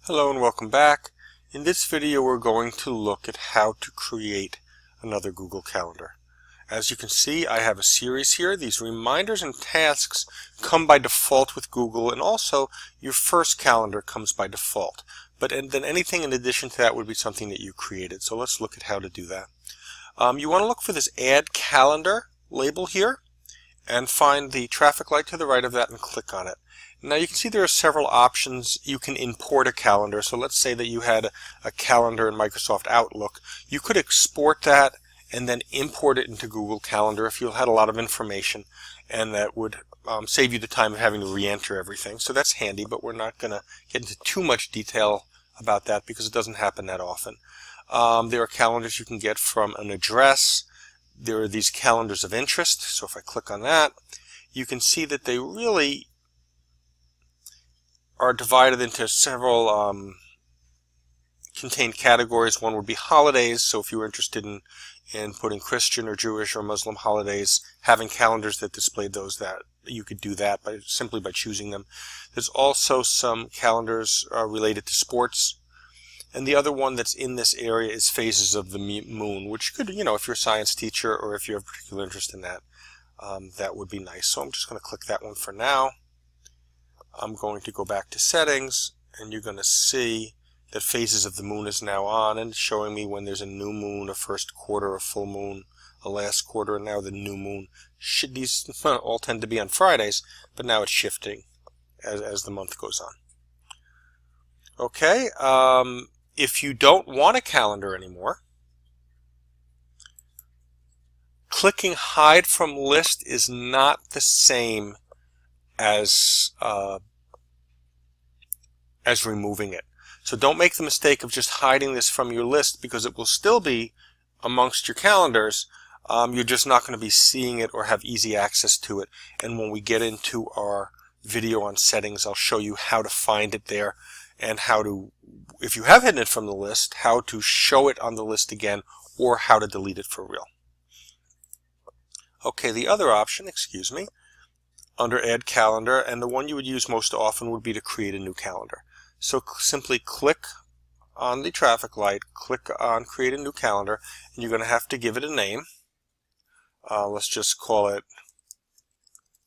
Hello and welcome back. In this video we're going to look at how to create another Google Calendar. As you can see, I have a series here. These reminders and tasks come by default with Google, and also your first calendar comes by default. But then anything in addition to that would be something that you created. So let's look at how to do that. You want to look for this Add Calendar label here and find the traffic light to the right of that and click on it. Now you can see there are several options. You can import a calendar. So let's say that you had a calendar in Microsoft Outlook. You could export that and then import it into Google Calendar if you had a lot of information, and that would save you the time of having to re-enter everything. So that's handy, but we're not going to get into too much detail about that because it doesn't happen that often. There are calendars you can get from an address. There are these calendars of interest. So if I click on that, you can see that they really are divided into several contained categories. One would be holidays. So if you were interested in putting Christian or Jewish or Muslim holidays, having calendars that displayed those, that you could do that simply by choosing them. There's also some calendars related to sports. And the other one that's in this area is phases of the moon, which could, if you're a science teacher or if you have particular interest in that, that would be nice. So I'm just going to click that one for now. I'm going to go back to settings, and you're going to see that phases of the moon is now on, and it's showing me when there's a new moon, a first quarter, a full moon, a last quarter, and now the new moon. These all tend to be on Fridays, but now it's shifting as the month goes on. Okay, if you don't want a calendar anymore, clicking Hide from List is not the same as removing it. So don't make the mistake of just hiding this from your list, because it will still be amongst your calendars. You're just not going to be seeing it or have easy access to it. And when we get into our video on settings, I'll show you how to find it there and how to, if you have hidden it from the list, how to show it on the list again, or how to delete it for real. Okay, the other option, under Add Calendar, and the one you would use most often would be to create a new calendar. So simply click on the traffic light, click on Create a New Calendar, and you're going to have to give it a name. Let's just call it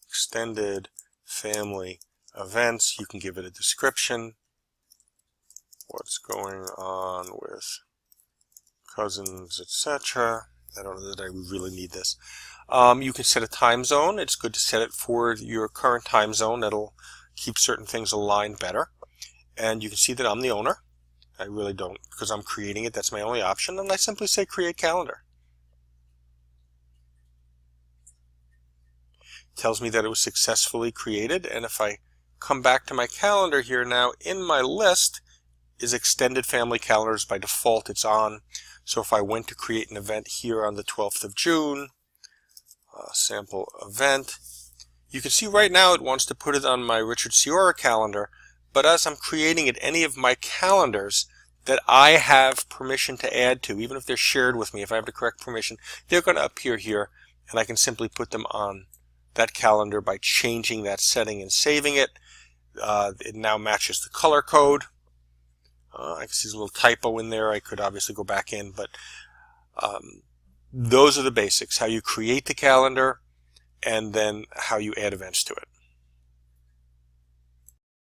Extended Family Events. You can give it a description. What's going on with cousins, etc. I don't know that I really need this. You can set a time zone. It's good to set it for your current time zone. That'll keep certain things aligned better. And you can see that I'm the owner. I really don't, because I'm creating it. That's my only option. And I simply say Create Calendar. It tells me that it was successfully created. And if I come back to my calendar here now, in my list is Extended Family Calendars. By default, it's on. So if I went to create an event here on the 12th of June, sample event, you can see right now it wants to put it on my Richard Ciora calendar. But as I'm creating it, any of my calendars that I have permission to add to, even if they're shared with me, if I have the correct permission, they're going to appear here, and I can simply put them on that calendar by changing that setting and saving it. It now matches the color code. I can see there's a little typo in there. I could obviously go back in, but those are the basics: how you create the calendar and then how you add events to it.